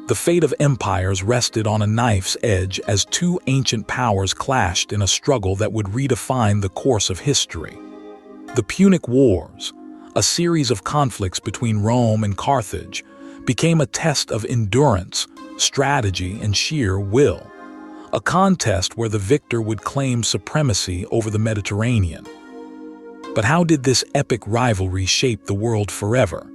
The fate of empires rested on a knife's edge as two ancient powers clashed in a struggle that would redefine the course of history. The Punic Wars, a series of conflicts between Rome and Carthage, became a test of endurance, strategy, and sheer will, a contest where the victor would claim supremacy over the Mediterranean. But how did this epic rivalry shape the world forever?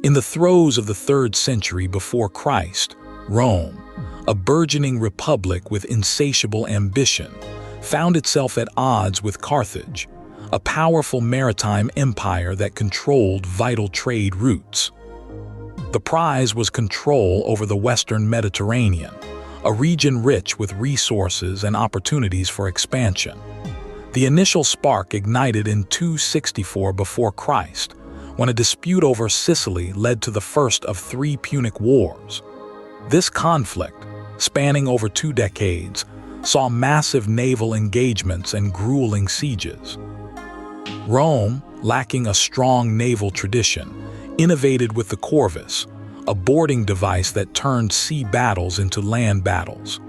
In the throes of the 3rd century before Christ, Rome, a burgeoning republic with insatiable ambition, found itself at odds with Carthage, a powerful maritime empire that controlled vital trade routes. The prize was control over the Western Mediterranean, a region rich with resources and opportunities for expansion. The initial spark ignited in 264 before Christ, when a dispute over Sicily led to the first of 3 Punic Wars. This conflict, spanning over 2 decades, saw massive naval engagements and grueling sieges. Rome, lacking a strong naval tradition, innovated with the corvus, a boarding device that turned sea battles into land battles.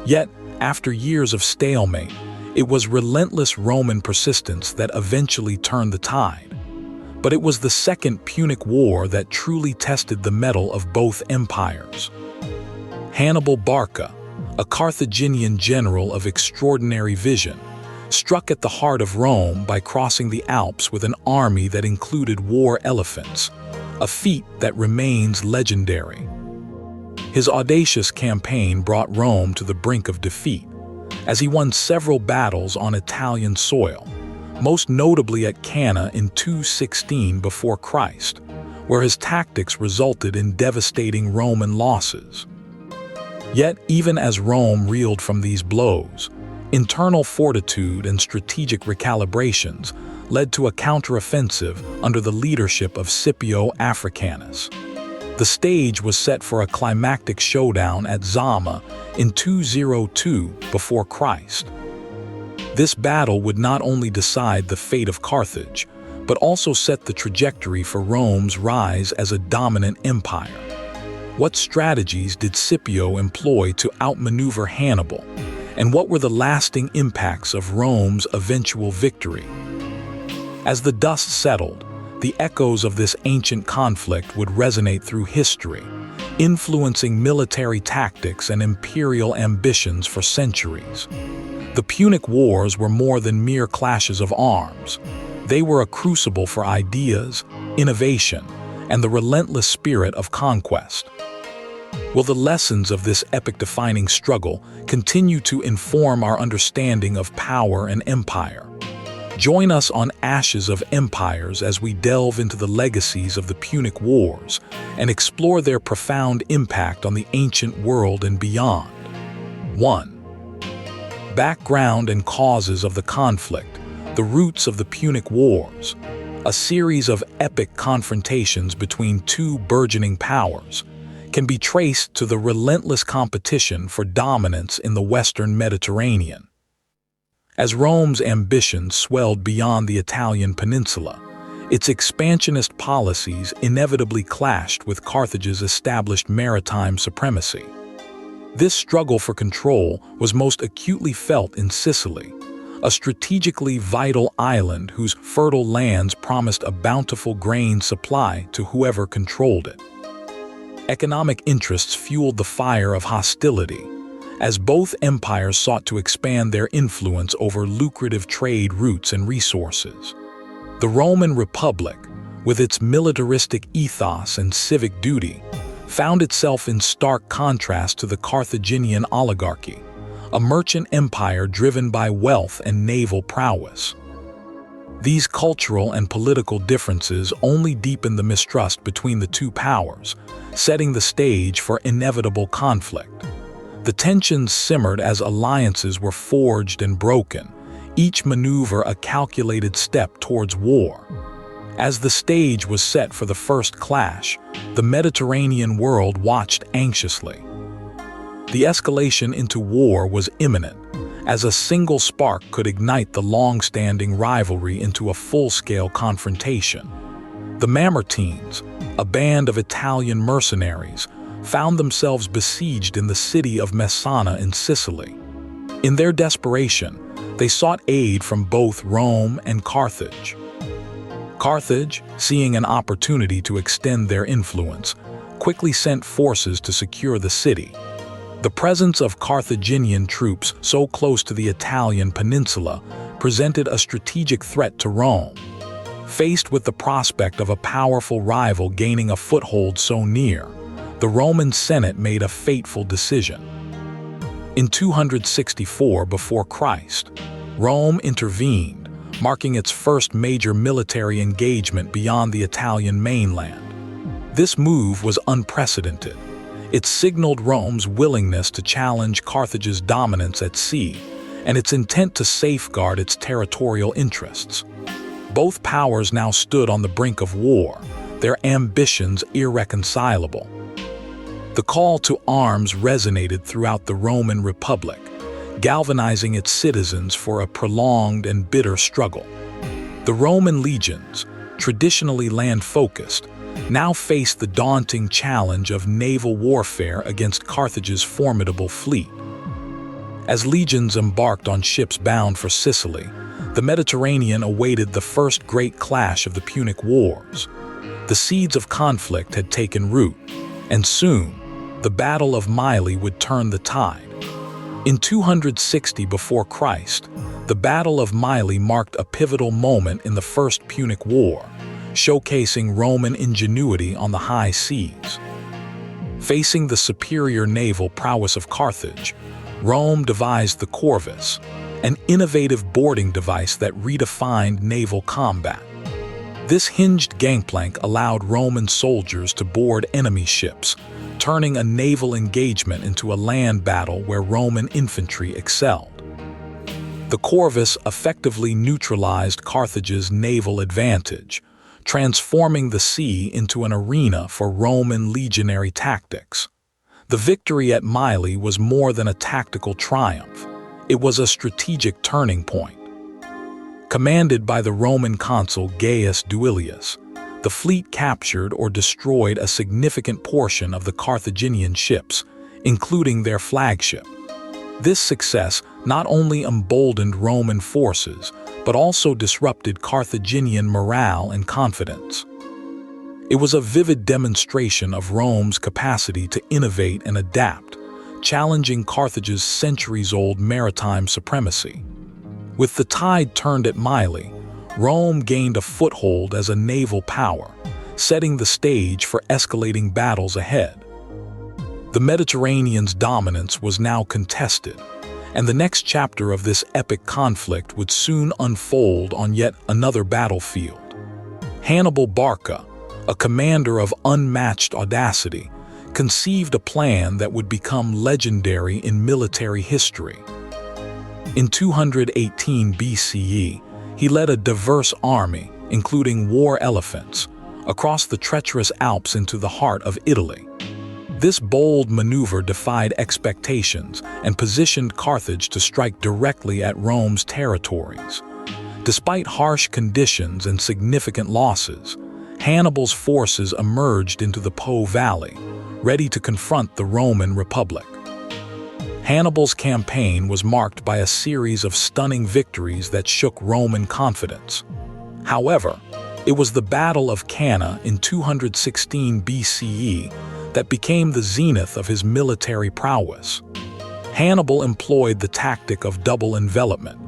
Yet, after years of stalemate, it was relentless Roman persistence that eventually turned the tide. But it was the Second Punic War that truly tested the mettle of both empires. Hannibal Barca, a Carthaginian general of extraordinary vision, struck at the heart of Rome by crossing the Alps with an army that included war elephants, a feat that remains legendary. His audacious campaign brought Rome to the brink of defeat, as he won several battles on Italian soil, most notably at Cannae in 216 before Christ, where his tactics resulted in devastating Roman losses. Yet, even as Rome reeled from these blows, internal fortitude and strategic recalibrations led to a counteroffensive under the leadership of Scipio Africanus. The stage was set for a climactic showdown at Zama in 202 before Christ. This battle would not only decide the fate of Carthage, but also set the trajectory for Rome's rise as a dominant empire. What strategies did Scipio employ to outmaneuver Hannibal, and what were the lasting impacts of Rome's eventual victory? As the dust settled, the echoes of this ancient conflict would resonate through history, influencing military tactics and imperial ambitions for centuries. The Punic Wars were more than mere clashes of arms. They were a crucible for ideas, innovation, and the relentless spirit of conquest. Will the lessons of this epoch-defining struggle continue to inform our understanding of power and empire? Join us on Ashes of Empires as we delve into the legacies of the Punic Wars and explore their profound impact on the ancient world and beyond. 1. Background and causes of the conflict, the roots of the Punic Wars, a series of epic confrontations between 2 burgeoning powers, can be traced to the relentless competition for dominance in the Western Mediterranean. As Rome's ambitions swelled beyond the Italian peninsula, its expansionist policies inevitably clashed with Carthage's established maritime supremacy. This struggle for control was most acutely felt in Sicily, a strategically vital island whose fertile lands promised a bountiful grain supply to whoever controlled it. Economic interests fueled the fire of hostility, as both empires sought to expand their influence over lucrative trade routes and resources. The Roman Republic, with its militaristic ethos and civic duty, found itself in stark contrast to the Carthaginian oligarchy, a merchant empire driven by wealth and naval prowess. These cultural and political differences only deepened the mistrust between the 2 powers, setting the stage for inevitable conflict. The tensions simmered as alliances were forged and broken, each maneuver a calculated step towards war. As the stage was set for the first clash, the Mediterranean world watched anxiously. The escalation into war was imminent, as a single spark could ignite the long-standing rivalry into a full-scale confrontation. The Mamertines, a band of Italian mercenaries, found themselves besieged in the city of Messana in Sicily. In their desperation, they sought aid from both Rome and Carthage. Carthage, seeing an opportunity to extend their influence, quickly sent forces to secure the city. The presence of Carthaginian troops so close to the Italian peninsula presented a strategic threat to Rome. Faced with the prospect of a powerful rival gaining a foothold so near, the Roman Senate made a fateful decision. In 264 before Christ, Rome intervened, marking its first major military engagement beyond the Italian mainland. This move was unprecedented. It signaled Rome's willingness to challenge Carthage's dominance at sea and its intent to safeguard its territorial interests. Both powers now stood on the brink of war, their ambitions irreconcilable. The call to arms resonated throughout the Roman Republic, galvanizing its citizens for a prolonged and bitter struggle. The Roman legions, traditionally land-focused, now faced the daunting challenge of naval warfare against Carthage's formidable fleet. As legions embarked on ships bound for Sicily, the Mediterranean awaited the first great clash of the Punic Wars. The seeds of conflict had taken root, and soon, the Battle of Mylae would turn the tide. In 260 before Christ, the Battle of Mylae marked a pivotal moment in the First Punic War, showcasing Roman ingenuity on the high seas. Facing the superior naval prowess of Carthage, Rome devised the corvus, an innovative boarding device that redefined naval combat. This hinged gangplank allowed Roman soldiers to board enemy ships, turning a naval engagement into a land battle where Roman infantry excelled. The corvus effectively neutralized Carthage's naval advantage, transforming the sea into an arena for Roman legionary tactics. The victory at Mylae was more than a tactical triumph. It was a strategic turning point. Commanded by the Roman consul Gaius Duilius, the fleet captured or destroyed a significant portion of the Carthaginian ships, including their flagship. This success not only emboldened Roman forces, but also disrupted Carthaginian morale and confidence. It was a vivid demonstration of Rome's capacity to innovate and adapt, challenging Carthage's centuries-old maritime supremacy. With the tide turned at Mylae, Rome gained a foothold as a naval power, setting the stage for escalating battles ahead. The Mediterranean's dominance was now contested, and the next chapter of this epic conflict would soon unfold on yet another battlefield. Hannibal Barca, a commander of unmatched audacity, conceived a plan that would become legendary in military history. In 218 BCE, he led a diverse army, including war elephants, across the treacherous Alps into the heart of Italy. This bold maneuver defied expectations and positioned Carthage to strike directly at Rome's territories. Despite harsh conditions and significant losses, Hannibal's forces emerged into the Po Valley, ready to confront the Roman Republic. Hannibal's campaign was marked by a series of stunning victories that shook Roman confidence. However, it was the Battle of Cannae in 216 BCE that became the zenith of his military prowess. Hannibal employed the tactic of double envelopment,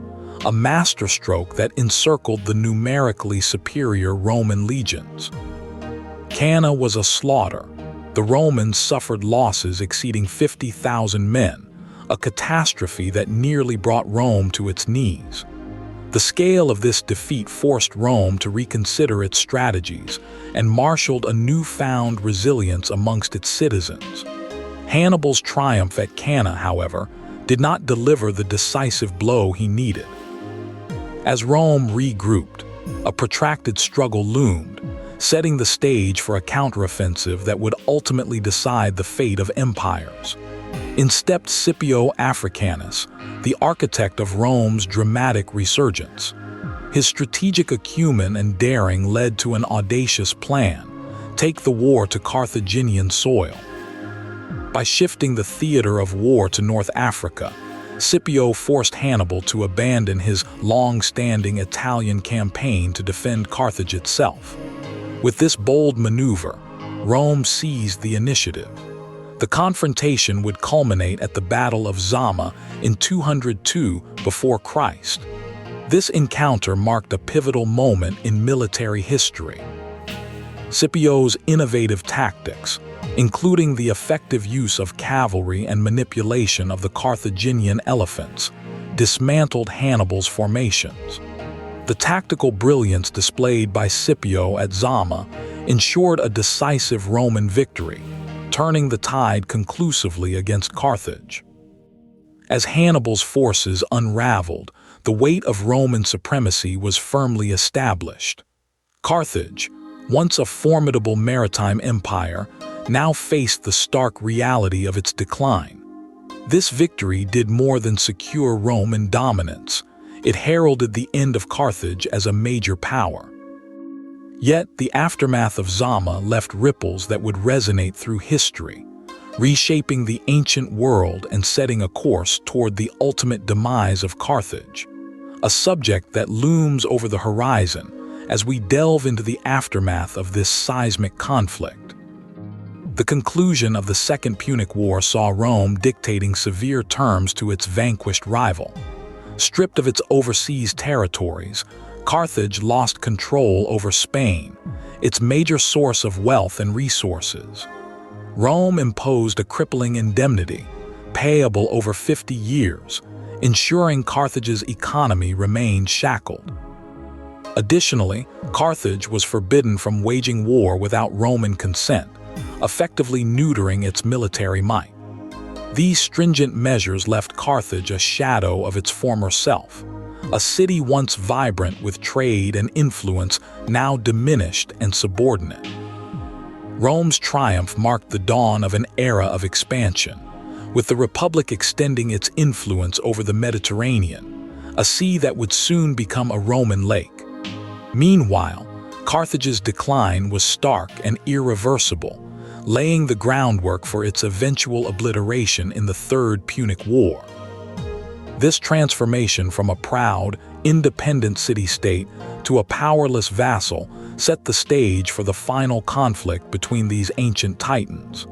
a masterstroke that encircled the numerically superior Roman legions. Cannae was a slaughter. The Romans suffered losses exceeding 50,000 men, a catastrophe that nearly brought Rome to its knees. The scale of this defeat forced Rome to reconsider its strategies and marshaled a newfound resilience amongst its citizens. Hannibal's triumph at Cannae, however, did not deliver the decisive blow he needed. As Rome regrouped, a protracted struggle loomed, setting the stage for a counteroffensive that would ultimately decide the fate of empires. In stepped Scipio Africanus, the architect of Rome's dramatic resurgence. His strategic acumen and daring led to an audacious plan: take the war to Carthaginian soil. By shifting the theater of war to North Africa, Scipio forced Hannibal to abandon his long-standing Italian campaign to defend Carthage itself. With this bold maneuver, Rome seized the initiative. The confrontation would culminate at the Battle of Zama in 202 before Christ. This encounter marked a pivotal moment in military history. Scipio's innovative tactics, including the effective use of cavalry and manipulation of the Carthaginian elephants, dismantled Hannibal's formations. The tactical brilliance displayed by Scipio at Zama ensured a decisive Roman victory, turning the tide conclusively against Carthage. As Hannibal's forces unraveled, the weight of Roman supremacy was firmly established. Carthage, once a formidable maritime empire, now faced the stark reality of its decline. This victory did more than secure Roman dominance. It heralded the end of Carthage as a major power. Yet, the aftermath of Zama left ripples that would resonate through history, reshaping the ancient world and setting a course toward the ultimate demise of Carthage, a subject that looms over the horizon as we delve into the aftermath of this seismic conflict. The conclusion of the Second Punic War saw Rome dictating severe terms to its vanquished rival. Stripped of its overseas territories, Carthage lost control over Spain, its major source of wealth and resources. Rome imposed a crippling indemnity, payable over 50 years, ensuring Carthage's economy remained shackled. Additionally, Carthage was forbidden from waging war without Roman consent, effectively neutering its military might. These stringent measures left Carthage a shadow of its former self, a city once vibrant with trade and influence, now diminished and subordinate. Rome's triumph marked the dawn of an era of expansion, with the Republic extending its influence over the Mediterranean, a sea that would soon become a Roman lake. Meanwhile, Carthage's decline was stark and irreversible, laying the groundwork for its eventual obliteration in the Third Punic War. This transformation from a proud, independent city-state to a powerless vassal set the stage for the final conflict between these ancient titans.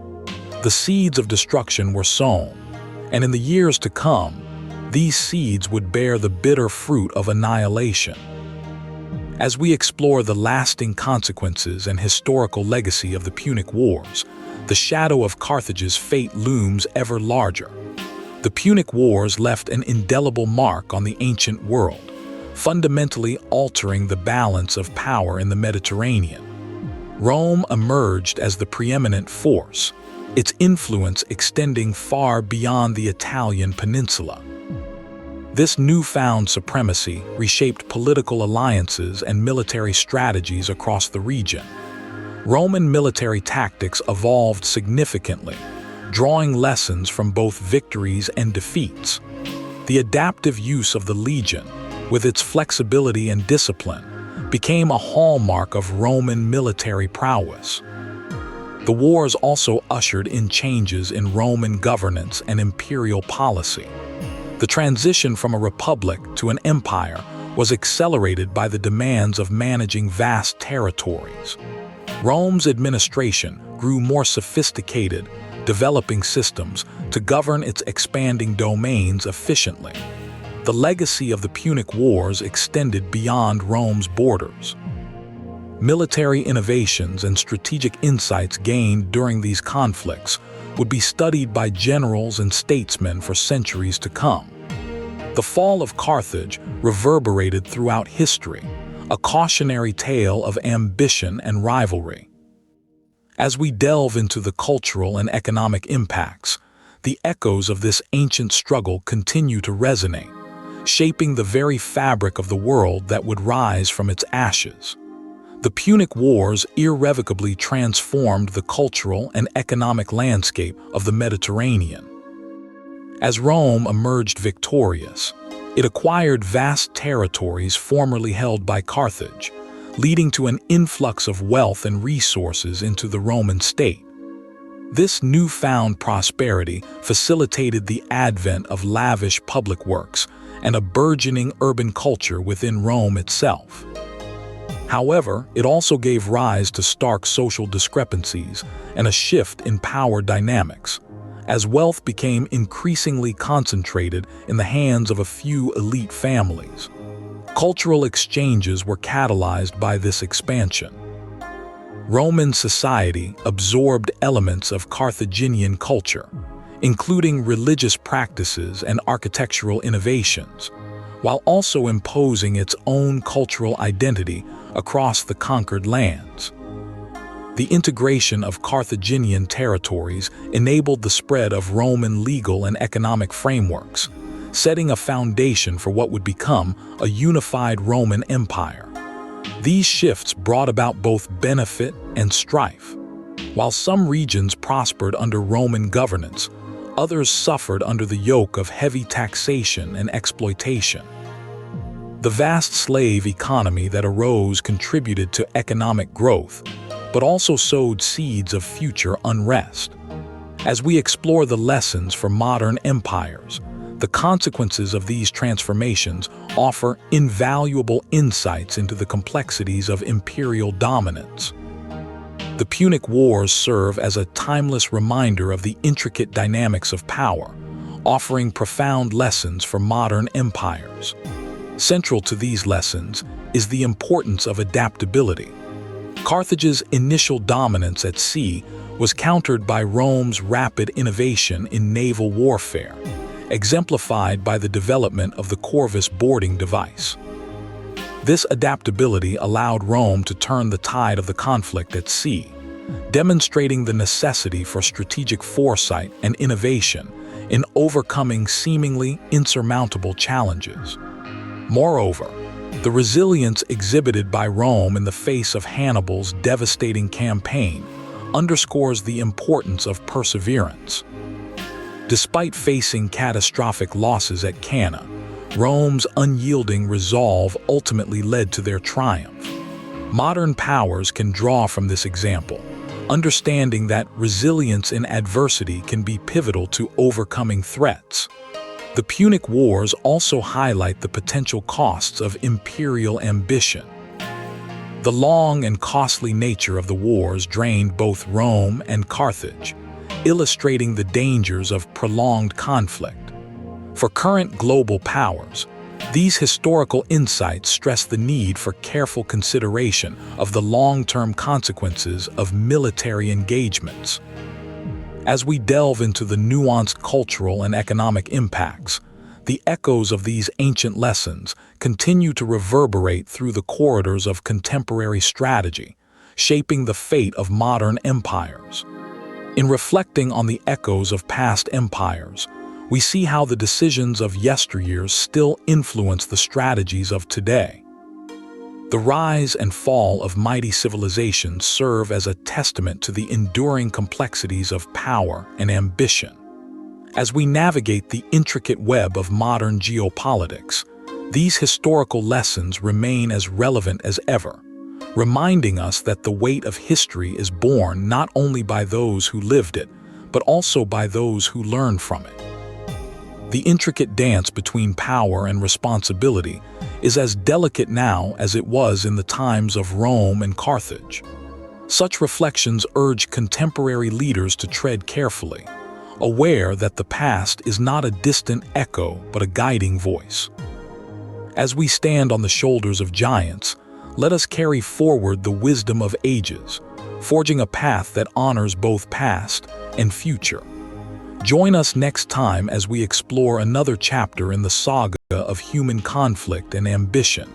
The seeds of destruction were sown, and in the years to come, these seeds would bear the bitter fruit of annihilation. As we explore the lasting consequences and historical legacy of the Punic Wars, the shadow of Carthage's fate looms ever larger. The Punic Wars left an indelible mark on the ancient world, fundamentally altering the balance of power in the Mediterranean. Rome emerged as the preeminent force, its influence extending far beyond the Italian peninsula. This newfound supremacy reshaped political alliances and military strategies across the region. Roman military tactics evolved significantly, drawing lessons from both victories and defeats. The adaptive use of the legion, with its flexibility and discipline, became a hallmark of Roman military prowess. The wars also ushered in changes in Roman governance and imperial policy. The transition from a republic to an empire was accelerated by the demands of managing vast territories. Rome's administration grew more sophisticated, developing systems to govern its expanding domains efficiently. The legacy of the Punic Wars extended beyond Rome's borders. Military innovations and strategic insights gained during these conflicts would be studied by generals and statesmen for centuries to come. The fall of Carthage reverberated throughout history, a cautionary tale of ambition and rivalry. As we delve into the cultural and economic impacts, the echoes of this ancient struggle continue to resonate, shaping the very fabric of the world that would rise from its ashes. The Punic Wars irrevocably transformed the cultural and economic landscape of the Mediterranean. As Rome emerged victorious, it acquired vast territories formerly held by Carthage, leading to an influx of wealth and resources into the Roman state. This newfound prosperity facilitated the advent of lavish public works and a burgeoning urban culture within Rome itself. However, it also gave rise to stark social discrepancies and a shift in power dynamics, as wealth became increasingly concentrated in the hands of a few elite families. Cultural exchanges were catalyzed by this expansion. Roman society absorbed elements of Carthaginian culture, including religious practices and architectural innovations, while also imposing its own cultural identity across the conquered lands. The integration of Carthaginian territories enabled the spread of Roman legal and economic frameworks, setting a foundation for what would become a unified Roman Empire. These shifts brought about both benefit and strife. While some regions prospered under Roman governance, others suffered under the yoke of heavy taxation and exploitation. The vast slave economy that arose contributed to economic growth, but also sowed seeds of future unrest. As we explore the lessons for modern empires, the consequences of these transformations offer invaluable insights into the complexities of imperial dominance. The Punic Wars serve as a timeless reminder of the intricate dynamics of power, offering profound lessons for modern empires. Central to these lessons is the importance of adaptability. Carthage's initial dominance at sea was countered by Rome's rapid innovation in naval warfare, exemplified by the development of the Corvus boarding device. This adaptability allowed Rome to turn the tide of the conflict at sea, demonstrating the necessity for strategic foresight and innovation in overcoming seemingly insurmountable challenges. Moreover, the resilience exhibited by Rome in the face of Hannibal's devastating campaign underscores the importance of perseverance. Despite facing catastrophic losses at Cannae, Rome's unyielding resolve ultimately led to their triumph. Modern powers can draw from this example, understanding that resilience in adversity can be pivotal to overcoming threats. The Punic Wars also highlight the potential costs of imperial ambition. The long and costly nature of the wars drained both Rome and Carthage, illustrating the dangers of prolonged conflict. For current global powers, these historical insights stress the need for careful consideration of the long-term consequences of military engagements. As we delve into the nuanced cultural and economic impacts, the echoes of these ancient lessons continue to reverberate through the corridors of contemporary strategy, shaping the fate of modern empires. In reflecting on the echoes of past empires, we see how the decisions of yesteryear still influence the strategies of today. The rise and fall of mighty civilizations serve as a testament to the enduring complexities of power and ambition. As we navigate the intricate web of modern geopolitics, these historical lessons remain as relevant as ever, reminding us that the weight of history is borne not only by those who lived it, but also by those who learn from it. The intricate dance between power and responsibility is as delicate now as it was in the times of Rome and Carthage. Such reflections urge contemporary leaders to tread carefully, aware that the past is not a distant echo but a guiding voice. As we stand on the shoulders of giants, let us carry forward the wisdom of ages, forging a path that honors both past and future. Join us next time as we explore another chapter in the saga of human conflict and ambition.